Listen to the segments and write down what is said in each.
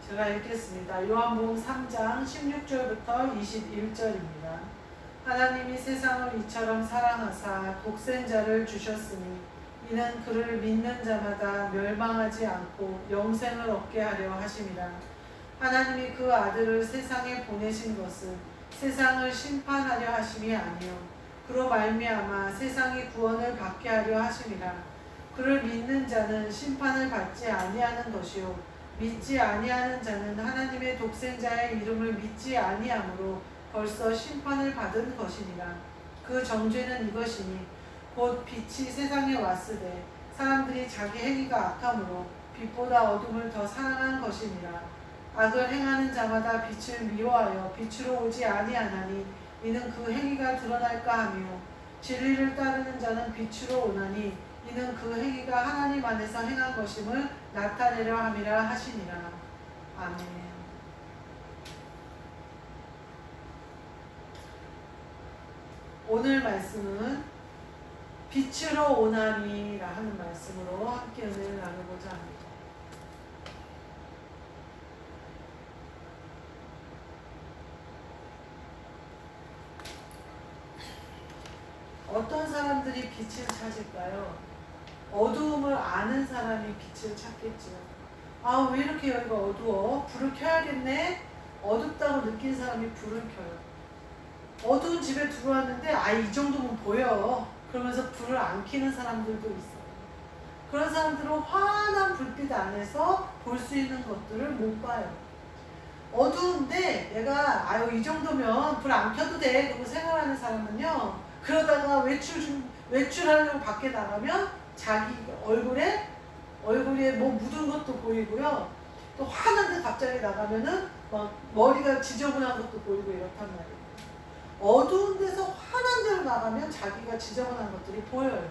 제가 읽겠습니다. 요한복음 3장 16절부터 21절입니다. 하나님이 세상을 이처럼 사랑하사 독생자를 주셨으니 이는 그를 믿는 자마다 멸망하지 않고 영생을 얻게 하려 하심이라. 하나님이 그 아들을 세상에 보내신 것은 세상을 심판하려 하심이 아니요 그로 말미암아 세상이 구원을 받게 하려 하심이라. 그를 믿는 자는 심판을 받지 아니하는 것이요 믿지 아니하는 자는 하나님의 독생자의 이름을 믿지 아니하므로 벌써 심판을 받은 것이니라. 그 정죄는 이것이니 곧 빛이 세상에 왔으되 사람들이 자기 행위가 악함으로 빛보다 어둠을 더 사랑한 것이니라. 악을 행하는 자마다 빛을 미워하여 빛으로 오지 아니하나니 이는 그 행위가 드러날까 하며 진리를 따르는 자는 빛으로 오나니 이는 그 행위가 하나님 안에서 행한 것임을 나타내려 함이라 하시니라. 아멘. 오늘 말씀은 빛으로 오나니라 하는 말씀으로 함께 은혜를 나누고자 합니다. 어떤 사람들이 빛을 찾을까요? 어두움을 아는 사람이 빛을 찾겠죠. 아, 왜 이렇게 여기가 어두워? 불을 켜야겠네? 어둡다고 느낀 사람이 불을 켜요. 어두운 집에 들어왔는데 이 정도면 보여. 그러면서 불을 안 켜는 사람들도 있어요. 그런 사람들은 환한 불빛 안에서 볼 수 있는 것들을 못 봐요. 어두운데 내가 이 정도면 불 안 켜도 돼 그러고 생각하는 사람은요, 그러다가 외출하려고 밖에 나가면 자기 얼굴에 뭐 묻은 것도 보이고요. 또 환한데 갑자기 나가면은 막 머리가 지저분한 것도 보이고 이렇단 말이에요. 어두운 데서 환한 데로 나가면 자기가 지저분한 것들이 보여요.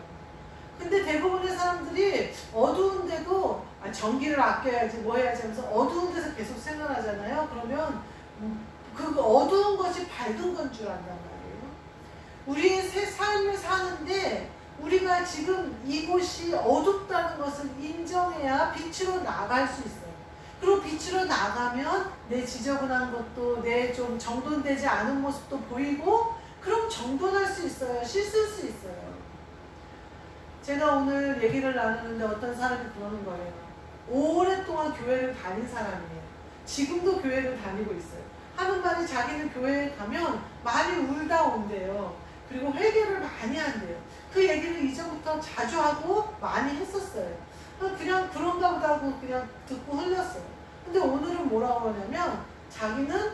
근데 대부분의 사람들이 어두운데도 전기를 아껴야지 뭐 해야지 하면서 어두운 데서 계속 생활하잖아요. 그러면 그 어두운 것이 밝은 건 줄 안단 말이에요. 우리의 새 삶을 사는데 우리가 지금 이곳이 어둡다는 것을 인정해야 빛으로 나갈 수 있어요. 그리고 빛으로 나가면 내 지저분한 것도 내 좀 정돈되지 않은 모습도 보이고 그럼 정돈할 수 있어요. 씻을 수 있어요. 제가 오늘 얘기를 나누는데 어떤 사람이 그러는 거예요. 오랫동안 교회를 다닌 사람이에요. 지금도 교회를 다니고 있어요. 하는 말이 자기는 교회에 가면 많이 울다 온대요. 그리고 회개를 많이 한대요. 그 얘기를 이전부터 자주 하고 많이 했었어요. 그냥 그런가 보다 하고 그냥 듣고 흘렸어요. 근데 오늘은 뭐라고 하냐면 자기는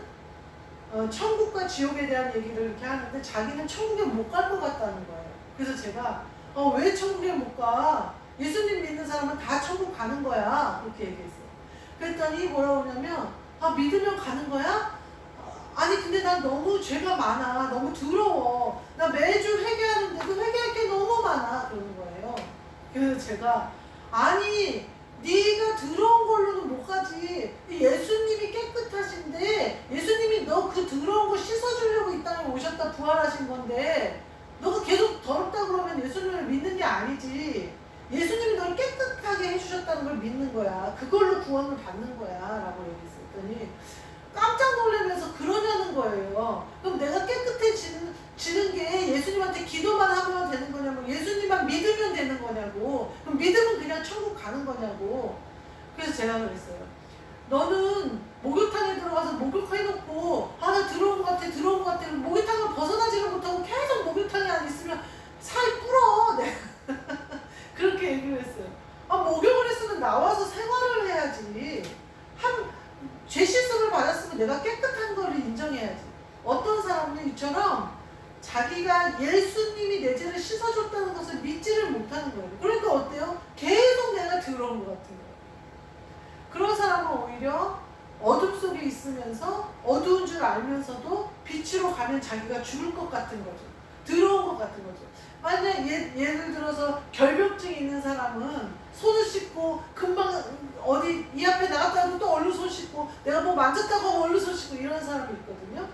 천국과 지옥에 대한 얘기를 이렇게 하는데 자기는 천국에 못 갈 것 같다는 거예요. 그래서 제가 왜 천국에 못 가? 예수님 믿는 사람은 다 천국 가는 거야. 그렇게 얘기했어요. 그랬더니 뭐라고 하냐면 믿으면 가는 거야? 아니 근데 난 너무 죄가 많아. 너무 더러워. 나 매주 회개하는데도 회개할 게 너무 많아. 그러는 거예요. 그래서 제가 아니 네가 더러운 걸로는 못 가지. 예수님이 깨끗하신데 예수님이 너 그 더러운 거 씻어주려고 이 땅에 오셨다 부활하신 건데 너가 계속 더럽다 그러면 예수님을 믿는 게 아니지. 예수님이 널 깨끗하게 해주셨다는 걸 믿는 거야. 그걸로 구원을 받는 거야 라고 얘기했더니 깜짝 놀라면서 그러냐는 거예요. 그럼 내가 깨끗해지는 게 예수님한테 기도만 하면 되는 거냐고, 예수님만 믿으면 되는 거냐고, 그럼 믿으면 그냥 천국 가는 거냐고. 그래서 제가 그랬어요. 너는 목욕탕에 들어가서 목욕해놓고 나 들어온 것 같아 목욕탕을 벗어나지를 못하고 계속 목욕탕에 안 있으면 살이 불어. 네. 그렇게 얘기를 했어요. 목욕을 했으면 나와서 생활을 해야지. 죄 씻음을 받았으면 내가 깨끗한 거를 인정해야지. 어떤 사람은 이처럼 자기가 예수님이 내 죄를 씻어줬다는 것을 믿지를 못하는 거예요. 그러니까 어때요? 계속 내가 더러운 것 같은 거예요. 그런 사람은 오히려 어둠 속에 있으면서 어두운 줄 알면서도 빛으로 가면 자기가 죽을 것 같은 거죠. 더러운 것 같은 거죠. 만약 예를 들어서 결벽증이 있는 사람은 손을 씻고 금방 어디 이 앞에 나갔다 하면 또 얼른 손 씻고 내가 뭐 만졌다고 하면 얼른 손 씻고 이런 사람이 있거든요.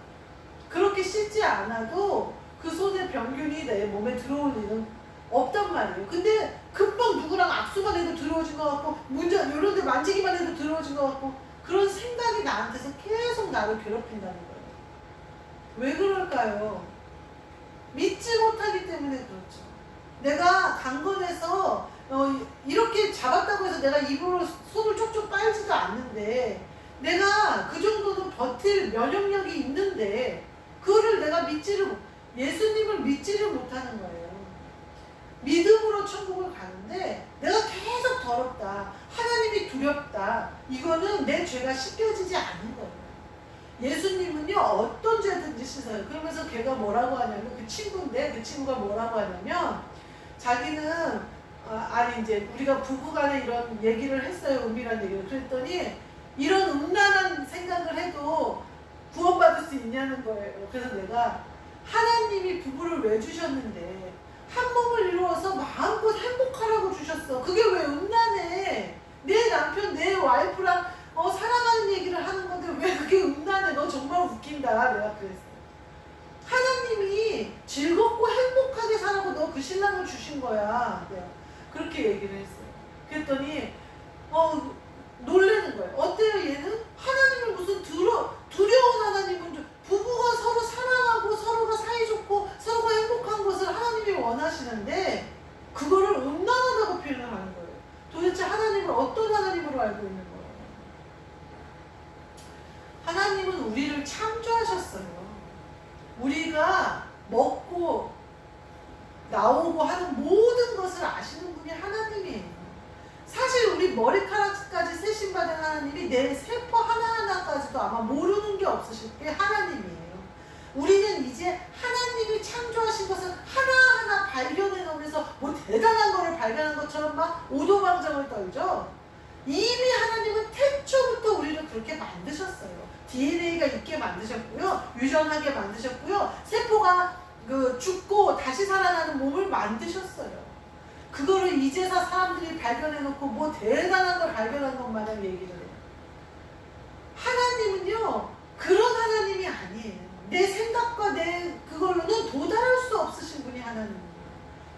그렇게 씻지 않아도 그 손의 병균이 내 몸에 들어올 일은 없단 말이에요. 근데 금방 누구랑 악수만 해도 들어오진 것 같고 이런 데 만지기만 해도 들어오진 것 같고 그런 생각이 나한테서 계속 나를 괴롭힌다는 거예요. 왜 그럴까요? 믿지 못하기 때문에 그렇죠. 내가 강건해서 이렇게 잡았다고 해서 내가 입으로 손을 쪽쪽 빨지도 않는데, 내가 그 정도는 버틸 면역력이 있는데 그거를 내가 예수님을 믿지를 못하는 거예요. 믿음으로 천국을 가는데 내가 계속 더럽다, 하나님이 두렵다, 이거는 내 죄가 씻겨지지 않는 거예요. 예수님은요 어떤 죄든지 씻어요. 그러면서 걔가 뭐라고 하냐면, 그 친구인데 그 친구가 뭐라고 하냐면, 자기는 아니 이제 우리가 부부간에 이런 얘기를 했어요. 은밀한 얘기를. 그랬더니 이런 음란한 생각을 해도 구원받을 수 있냐는 거예요. 그래서 내가, 하나님이 부부를 왜 주셨는데 한 몸을 이루어서 마음껏 행복하라고 주셨어. 그게 왜 음란해? 내 남편, 내 와이프랑 사랑하는 얘기를 하는 건데 왜 그게 음란해? 너 정말 웃긴다. 내가 그랬어요. 하나님이 즐겁고 행복하게 살라고 너 그 신랑을 주신 거야. 내가 그렇게 얘기를 했어요. 그랬더니 놀라는 거예요. 어때요 얘는? 하나님을 무슨 두려운 하나님은, 부부가 서로 사랑하고 서로가 사이좋고 서로가 행복한 것을 하나님이 원하시는데 그거를 음란하다고 표현을 하는 거예요. 도대체 하나님을 어떤 하나님으로 알고 있는 거예요? 하나님은 우리를 창조하셨어요. 우리가 먹고 나오고 하는 모든 것을 아시는 분이 하나님이에요. 사실 우리 머리카락까지 세심받은 하나님이 내 세포 하나하나까지도 아마 모르는 게 없으실 게 하나님이에요. 우리는 이제 하나님이 창조하신 것을 하나하나 발견해 놓으면서 뭐 대단한 거를 발견한 것처럼 막 오도방정을 떨죠. 이미 하나님은 태초부터 우리를 그렇게 만드셨어요. DNA가 있게 만드셨고요, 유전하게 만드셨고요, 세포가 죽고 다시 살아나는 몸을 만드셨어요. 그거를 이제서 사람들이 발견해놓고 뭐 대단한 걸 발견한 것마냥 얘기를 해요. 하나님은요 그런 하나님이 아니에요. 내 생각과 내 그걸로는 도달할 수 없으신 분이 하나님이에요.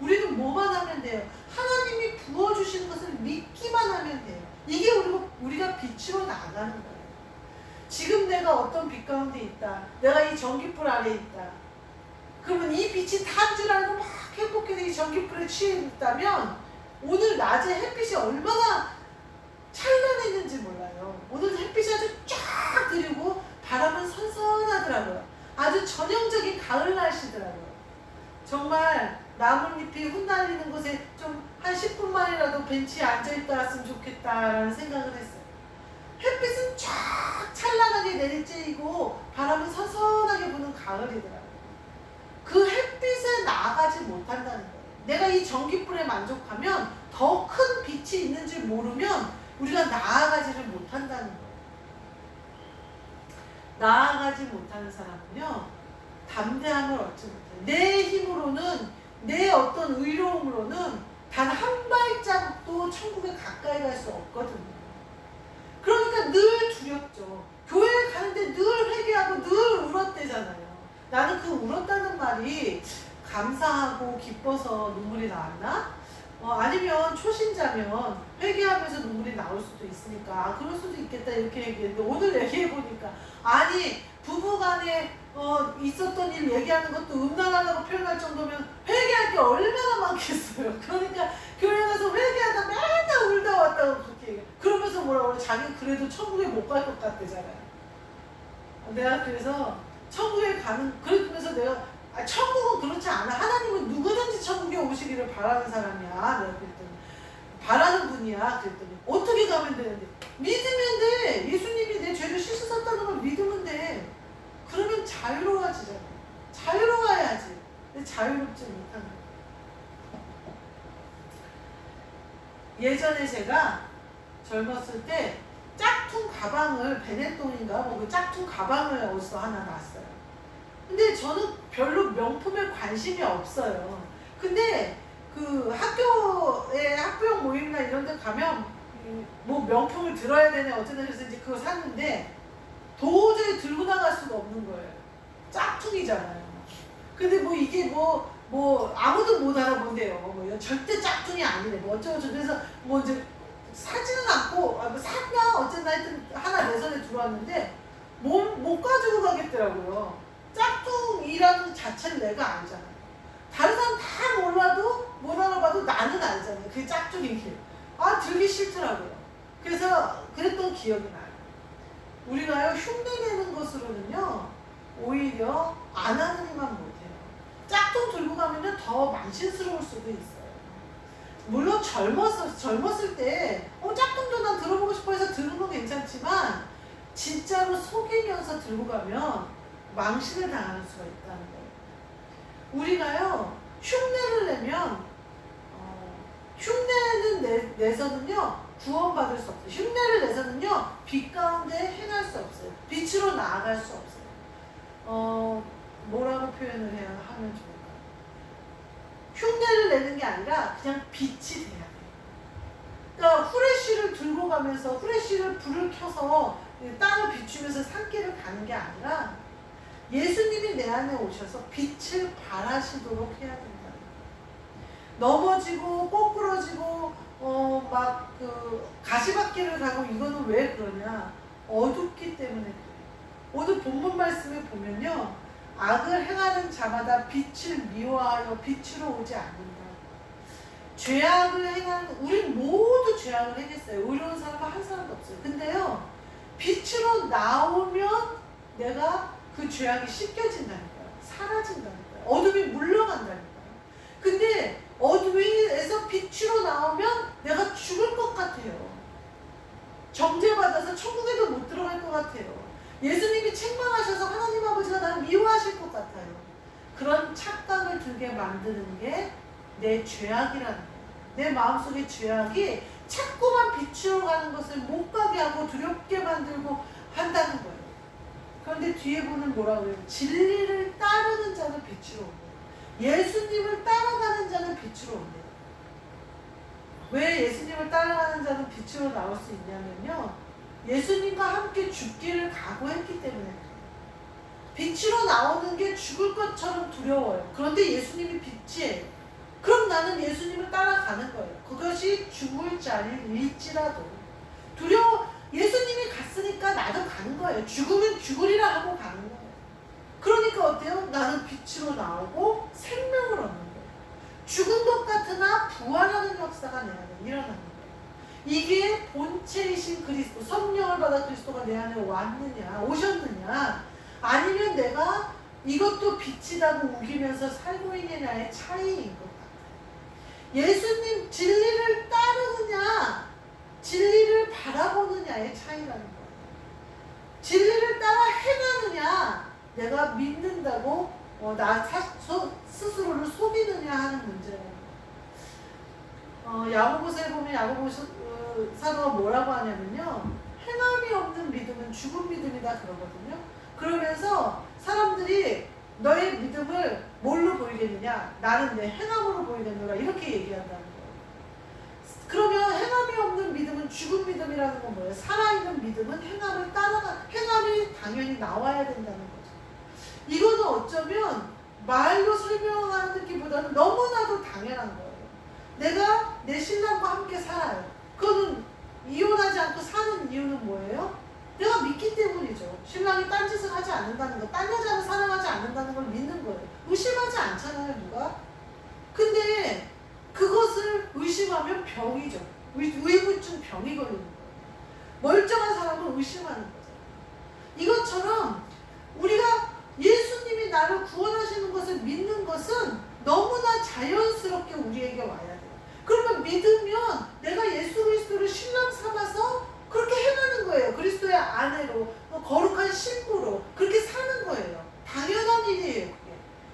우리는 뭐만 하면 돼요? 하나님이 부어주시는 것을 믿기만 하면 돼요. 이게 우리가 빛으로 나가는 거예요. 지금 내가 어떤 빛 가운데 있다, 내가 이 전기불 아래 있다, 그러면 이 빛이 단 줄 알고 막 행복해서 이 전기불에 취해 있다면 오늘 낮에 햇빛이 얼마나 찬란했는지 몰라요. 오늘 햇빛이 아주 쫙 들이고 바람은 선선하더라고요. 아주 전형적인 가을 날씨더라고요. 정말 나뭇잎이 흩날리는 곳에 좀 한 10분만이라도 벤치에 앉아있다 왔으면 좋겠다라는 생각을 했어요. 햇빛은 쫙 찬란하게 내리쬐이고 바람은 선선하게 부는 가을이더라고요. 그 햇빛에 나아가지 못한다는 거예요. 내가 이 전기불에 만족하면 더 큰 빛이 있는 줄 모르면 우리가 나아가지를 못한다는 거예요. 나아가지 못하는 사람은요 담대함을 얻지 못해요. 내 힘으로는, 내 어떤 의로움으로는 단 한 발자국도 천국에 가까이 갈 수 없거든요. 그러니까 늘 두렵죠. 교회에 가는데 늘 회개하고 늘 울었대잖아요. 나는 그 울었다는 말이 감사하고 기뻐서 눈물이 나왔나? 아니면 초신자면 회개하면서 눈물이 나올 수도 있으니까 그럴 수도 있겠다 이렇게 얘기했는데, 오늘 얘기해보니까 아니 부부간에 있었던 일 얘기하는 것도 음란하다고 표현할 정도면 회개할 게 얼마나 많겠어요. 그러니까 교회 가서 회개하다 맨날 울다 왔다고 그렇게 얘기해. 그러면서 뭐라고 그래? 자기는 그래도 천국에 못 갈 것 같대잖아요. 내가 그래서 천국에 그러면서 내가 천국은 그렇지 않아. 하나님은 누구든지 천국에 오시기를 바라는 사람이야. 내가 그랬더니 바라는 분이야. 그랬더니 어떻게 가면 되는데? 믿으면 돼. 예수님이 내 죄를 씻으셨다는 걸 믿으면 돼. 그러면 자유로워지잖아. 자유로워야지. 근데 자유롭지 못하는 거야. 예전에 제가 젊었을 때 짝퉁 가방을, 베네똥인가 뭐 그 짝퉁 가방을 어디서 하나 놨어요. 근데 저는 별로 명품에 관심이 없어요. 근데 그 학교에 학부형 모임이나 이런 데 가면 뭐 명품을 들어야 되네 어쩌다 그래서 이제 그거 샀는데 도저히 들고 나갈 수가 없는 거예요. 짝퉁이잖아요. 근데 뭐 이게 뭐 아무도 못 알아본대요. 뭐 절대 짝퉁이 아니래. 뭐 어쩌고저쩌고. 그래서 뭐 이제 사지는 않고 뭐 샀냐 어쨌든 하여튼 하나 내 손에 들어왔는데 못 가지고 가겠더라고요. 짝퉁이라는 자체를 내가 알잖아요. 다른 사람 다 몰라도 못 알아봐도 나는 알잖아요. 그게 짝퉁인 게. 들기 싫더라고요. 그래서 그랬던 기억이 나요. 우리가요 흉내내는 것으로는요 오히려 안 하는 일만 못해요. 짝퉁 들고 가면요 더 망신스러울 수도 있어요. 물론 젊었을 때 짝퉁도 난 들어보고 싶어 해서 들은 건 괜찮지만 진짜로 속이면서 들고 가면 망신을 당하는 수가 있다는 거예요. 우리가요 흉내를 내면 흉내는 내서는요 구원받을 수 없어요. 흉내를 내서는요 빛 가운데 행할 수 없어요. 빛으로 나아갈 수 없어요. 뭐라고 표현을 해야 하면 좋을까요? 흉내를 내는 게 아니라 그냥 빛이 돼야 돼요. 그러니까 후레쉬를 들고 가면서 후레쉬를 불을 켜서 땅을 비추면서 산길을 가는 게 아니라 예수님이 내 안에 오셔서 빛을 발하시도록 해야 된다. 넘어지고 꼬꾸러지고 막 가시밭길을 가고 이거는 왜 그러냐? 어둡기 때문에 그래요. 오늘 본문 말씀에 보면요. 악을 행하는 자마다 빛을 미워하여 빛으로 오지 않는다. 죄악을 행하는 우리 모두 죄악을 행했어요. 의로운 사람은 한 사람도 없어요. 근데요. 빛으로 나오면 내가 그 죄악이 씻겨진다니까요. 사라진다니까요. 어둠이 물러간다니까요. 근데 어둠에서 빛으로 나오면 내가 죽을 것 같아요. 정죄받아서 천국에도 못 들어갈 것 같아요. 예수님이 책망하셔서 하나님 아버지가 나를 미워하실 것 같아요. 그런 착각을 들게 만드는 게 내 죄악이라는 거예요. 내 마음속의 죄악이 자꾸만 빛으로 가는 것을 못 가게 하고 두렵게 만들고 한다는 거예요. 그런데 뒤에 보면 뭐라고 해요? 진리를 따르는 자는 빛으로 온대요. 예수님을 따라가는 자는 빛으로 온대요. 왜 예수님을 따라가는 자는 빛으로 나올 수 있냐면요. 예수님과 함께 죽기를 각오했기 때문에 그래요. 빛으로 나오는 게 죽을 것처럼 두려워요. 그런데 예수님이 빛이에요. 그럼 나는 예수님을 따라가는 거예요. 그것이 죽을 자리일지라도. 예수님이 갔으니까 나도 가는 거예요. 죽으면 죽으리라 하고 가는 거예요. 그러니까 어때요? 나는 빛으로 나오고 생명을 얻는 거예요. 죽은 것 같으나 부활하는 역사가 내 안에 일어나는 거예요. 이게 본체이신 그리스도, 성령을 받아 그리스도가 내 안에 오셨느냐, 아니면 내가 이것도 빛이라고 우기면서 살고 있느냐의 차이인 것 같아요. 예수님 진리를 따르느냐, 진리를 바라보느냐의 차이라는 거예요. 진리를 따라 행하느냐, 내가 믿는다고 나 스스로를 속이느냐 하는 문제라는 거예요. 야고보서에 보면 야고보 사도가 뭐라고 하냐면요. 행함이 없는 믿음은 죽은 믿음이다 그러거든요. 그러면서 사람들이 너의 믿음을 뭘로 보이겠느냐? 나는 내 행함으로 보이겠노라. 이렇게 얘기한다는 거예요. 그러면 행함이 없는 믿음은 죽은 믿음이라는 건 뭐예요? 살아있는 믿음은 행함이 당연히 나와야 된다는 거죠. 이거는 어쩌면 말로 설명하기보다는 너무나도 당연한 거예요. 내가 내 신랑과 함께 살아요. 그거는 이혼하지 않고 사는 이유는 뭐예요? 내가 믿기 때문이죠. 신랑이 딴짓을 하지 않는다는 거, 딴 여자를 사랑하지 않는다는 걸 믿는 거예요. 의심하지 않잖아요, 누가? 근데 그것을 의심하면 병이죠. 의구증 병이 걸리는 거예요. 멀쩡한 사람은 의심하는 거죠. 이것처럼 우리가 예수님이 나를 구원하시는 것을 믿는 것은 너무나 자연스럽게 우리에게 와야 돼요. 그러면 믿으면 내가 예수 그리스도를 신랑 삼아서 그렇게 행하는 거예요. 그리스도의 아내로, 거룩한 신부로 그렇게 사는 거예요. 당연한 일이에요. 그게.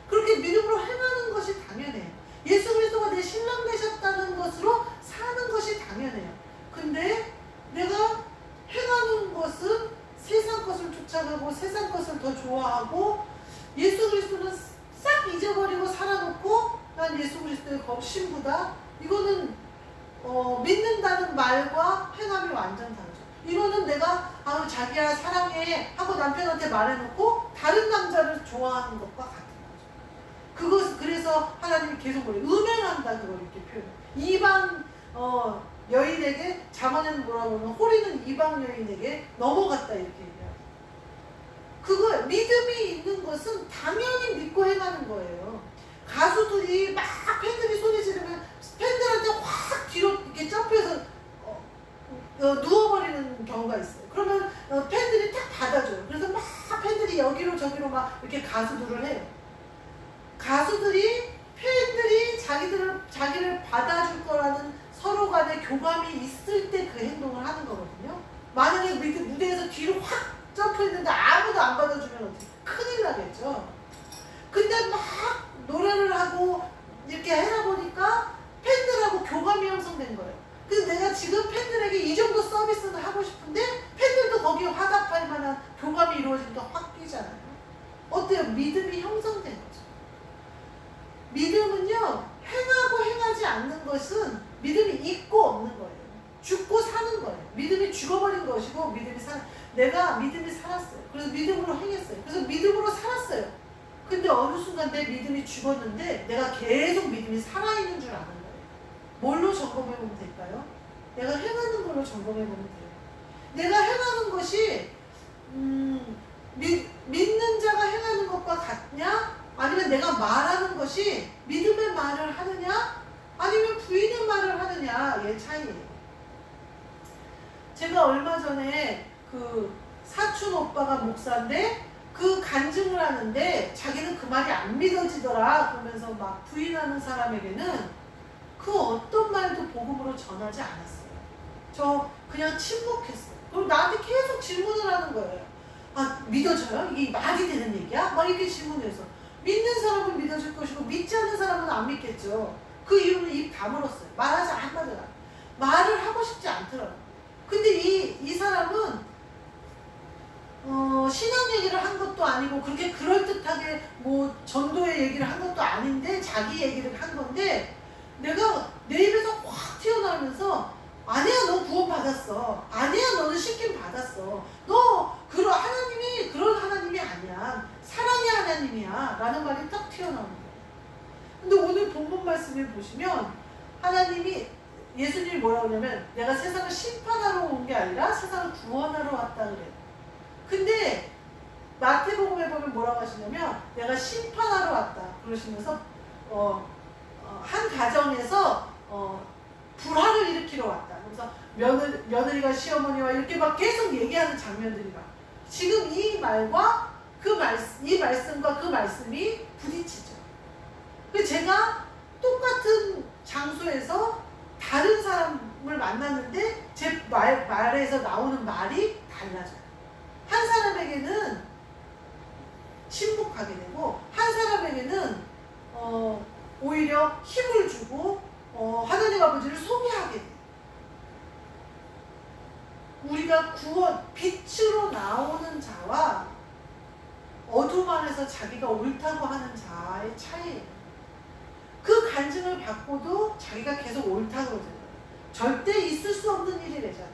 그렇게 믿음으로 행하는 것이 당연해요. 예수 그리스도가 내 신랑 되셨다는 것으로 사는 것이 당연해요. 근데 내가 행하는 것은 세상 것을 쫓아가고 세상 것을 더 좋아하고 예수 그리스도는 싹 잊어버리고 살아놓고 난 예수 그리스도의 신부다. 이거는 믿는다는 말과 행함이 완전 다르죠. 이거는 내가 자기야 사랑해 하고 남편한테 말해놓고 다른 남자를 좋아하는 것과 같은 거죠. 그래서 하나님이 계속 음행한다 그걸 이렇게 표현해요. 이방 여인에게, 잠언에는 뭐라고 하면 호리는 이방 여인에게 넘어갔다 이렇게 얘기해요. 그거 믿음이 있는 것은 당연히 믿고 행하는 거예요. 가수들이 막 팬들이 소리 지르면 팬들한테 확 뒤로 이렇게 점프해서 누워버리는 경우가 있어요. 그러면 팬들이 딱 받아줘요. 그래서 막 팬들이 여기로 저기로 막 이렇게 가수들을 해요. 가수들이 팬들이 자기를 받아줄 거라는 서로 간의 교감이 있을 때 그 행동을 하는 거거든요. 만약에 무대에서 뒤로 확 점프했는데 아무도 안 받아주면 어떻게 큰일 나겠죠. 근데 막 노래를 하고 이렇게 해다 보니까 팬들하고 교감이 형성된 거예요. 그래서 내가 지금 팬들에게 이 정도 서비스는 하고 싶은데 팬들도 거기에 화답할 만한 교감이 이루어지니까 확 뛰잖아요. 어때요? 믿음이 형성된 거죠. 믿음은요, 행하고 행하지 않는 것은 믿음이 있고 없는 거예요. 죽고 사는 거예요. 믿음이 죽어버린 것이고 내가 믿음이 살았어요. 그래서 믿음으로 행했어요. 그래서 믿음으로 살았어요. 근데 어느 순간 내 믿음이 죽었는데 내가 계속 믿음이 살아있는 줄 아는 거예요. 뭘로 점검해보면 될까요? 내가 행하는 걸로 점검해보면 돼요. 내가 행하는 것이 믿는 자가 행하는 것과 같냐? 아니면 내가 말하는 것이 믿음의 말을 하느냐? 아니면 부인의 말을 하느냐의 차이예요. 제가 얼마 전에 그 사촌 오빠가 목사인데 그 간증을 하는데 자기는 그 말이 안 믿어지더라 그러면서 막 부인하는 사람에게는 그 어떤 말도 복음으로 전하지 않았어요. 저 그냥 침묵했어요. 그럼 나한테 계속 질문을 하는 거예요. 아, 믿어져요? 이게 말이 되는 얘기야? 막 이렇게 질문해서 믿는 사람은 믿어질 것이고 믿지 않는 사람은 안 믿겠죠. 그 이유는 입 다물었어요. 말하지 않았잖아. 말을 하고 싶지 않더라고요. 근데 이 사람은 신앙 얘기를 한 것도 아니고 그렇게 그럴듯하게 뭐 전도의 얘기를 한 것도 아닌데 자기 얘기를 한 건데 내가 내 입에서 확 튀어나오면서 아니야 너 구원 받았어. 아니야 너는 씻김 받았어. 너 하나님이 그런 하나님이 아니야. 사랑의 하나님이야. 라는 말이 딱 튀어나오는 거예요. 근데 오늘 본문 말씀을 보시면 하나님이 예수님이 뭐라고 하냐면 내가 세상을 심판하러 온 게 아니라 세상을 구원하러 왔다 그래요. 근데 마태복음에 보면 뭐라고 하시냐면 내가 심판하러 왔다 그러시면서 한 가정에서 불화를 일으키러 왔다. 그래서 며느리가 시어머니와 이렇게 막 계속 얘기하는 장면들이 막 지금 이 말과 이 말씀과 그 말씀이 부딪히죠. 그래서 제가 똑같은 장소에서 다른 사람을 만났는데 제 말에서 나오는 말이 달라져요. 한 사람에게는 침묵하게 되고 한 사람에게는 오히려 힘을 주고 하나님 아버지를 소개하게 돼요. 우리가 빛으로 나오는 자와 어둠 안에서 자기가 옳다고 하는 자의 차이예요. 그 간증을 받고도 자기가 계속 옳다고 그러잖아요. 절대 있을 수 없는 일이래잖아요.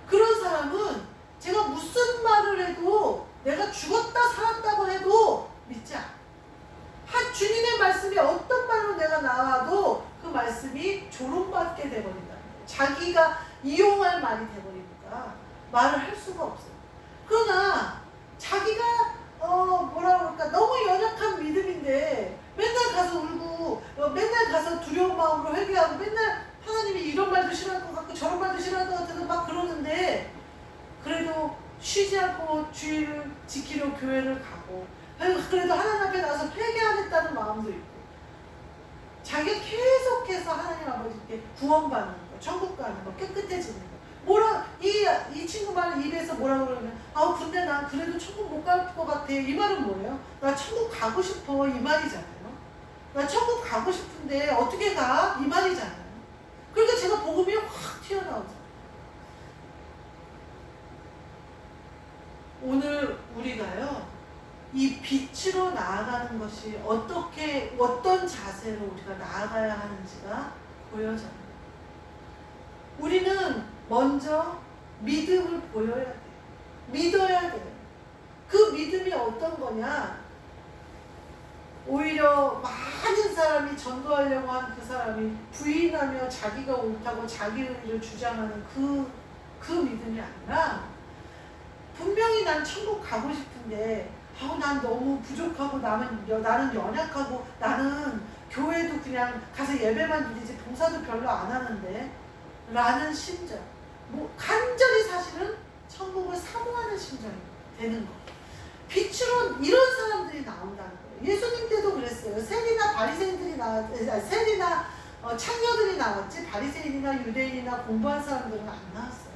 그런 사람은 제가 무슨 말을 해도 내가 죽었다 살았다고 해도 믿지 않아요. 주님의 말씀이 어떤 말로 내가 나와도 그 말씀이 조롱받게 돼버린다는 거예요. 자기가 이용할 말이 돼버리니까 말을 할 수가 없어요. 그러나 자기가 뭐라 그럴까 너무 연약한 믿음인데 맨날 가서 울고 맨날 가서 두려운 마음으로 회개하고 맨날 하나님이 이런 말도 싫어할 것 같고 저런 말도 싫어할 것 같아서 막 그러는데 그래도 쉬지 않고 주일을 지키려 교회를 가고 그래도 하나님 앞에 나와서 회개하겠다는 마음도 있고 자기가 계속해서 하나님 아버지께 구원받는 거, 천국 가는 거, 깨끗해지는 거 이 친구 말 입에서 뭐라고 그러면 근데 난 그래도 천국 못 갈 것 같아. 이 말은 뭐예요? 나 천국 가고 싶어. 이 말이잖아요. 나 천국 가고 싶은데 어떻게 가? 이 말이잖아요. 그러니까 제가 복음이 확 튀어나오죠. 오늘 우리가요, 이 빛으로 나아가는 것이 어떤 자세로 우리가 나아가야 하는지가 보여져요. 우리는 먼저 믿음을 보여야 돼요. 믿어야 돼요. 그 믿음이 어떤 거냐? 오히려 많은 사람이 전도하려고 한 그 사람이 부인하며 자기가 옳다고 자기 의를 주장하는 그 믿음이 아니라, 분명히 난 천국 가고 싶은데 난 너무 부족하고 나는 연약하고 나는 교회도 그냥 가서 예배만 드리지 봉사도 별로 안 하는데 라는 심정, 간절히 사실은 천국을 사모하는 심정이 되는 거예요. 빛으로 이런 사람들이 나온다는 거예요. 예수님 때도 그랬어요. 세리나 바리새인들이 세리나 창녀들이 나왔지 바리새인이나 유대인이나 공부한 사람들은 안 나왔어요.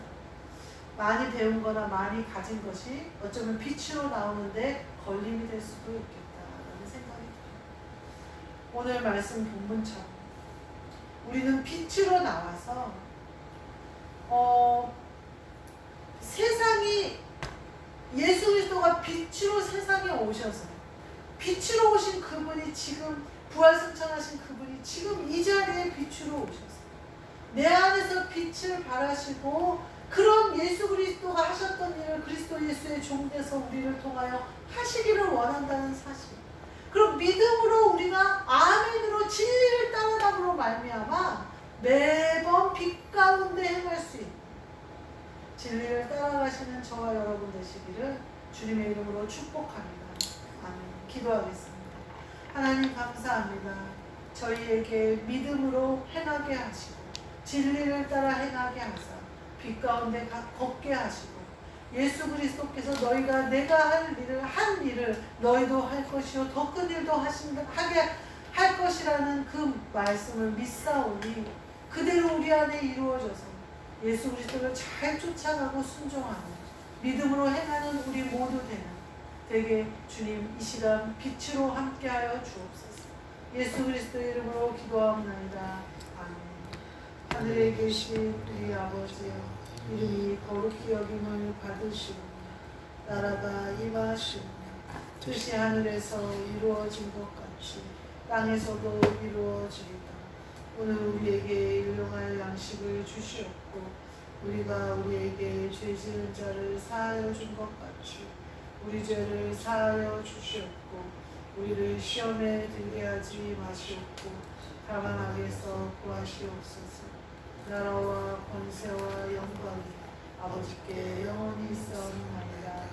많이 배운 거나 많이 가진 것이 어쩌면 빛으로 나오는데 걸림이 될 수도 있겠다라는 생각이 들어요. 오늘 말씀 본문처럼 우리는 빛으로 나와서 세상이, 예수 그리스도가 빛으로 세상에 오셔서 빛으로 오신 그분이 지금 부활승천하신 그분이 지금 이 자리에 빛으로 오셨어요. 내 안에서 빛을 발하시고 그런 예수 그리스도가 하셨던 일을 그리스도 예수의 종돼서 우리를 통하여 하시기를 원한다는 사실. 그럼 믿음으로 우리가 아멘으로 진리를 따라감으로 말미암아 매번 빛 가운데 행할 수 있는 진리를 따라가시는 저와 여러분 되시기를 주님의 이름으로 축복합니다. 아멘. 기도하겠습니다. 하나님 감사합니다. 저희에게 믿음으로 행하게 하시고 진리를 따라 행하게 하사 빛 가운데 걷게 하시고 예수 그리스도께서 너희가 내가 한 일을 너희도 할 것이요 더 큰 일도 하게 할 것이라는 그 말씀을 믿사오니 그대로 우리 안에 이루어져서 예수 그리스도를 잘 쫓아가고 순종하는 믿음으로 행하는 우리 모두 되게 주님 이 시간 빛으로 함께하여 주옵소서. 예수 그리스도의 이름으로 기도하옵나이다. 아멘. 하늘에 계신 우리 아버지여, 이름이 거룩히 여김을 받으시오며 나라가 임하시오며 뜻이 하늘에서 이루어진 것 같이 땅에서도 이루어지리다. 오늘 우리에게 일용할 양식을 주시옵고 우리가 우리에게 죄 지은 자를 사하여 준 것 같이 우리 죄를 사하여 주시옵고 우리를 시험에 들게 하지 마시옵고 다만 악에서 구하시옵소서. 나라와 권세와 영광이 아버지께 영원히 있사옵나이다.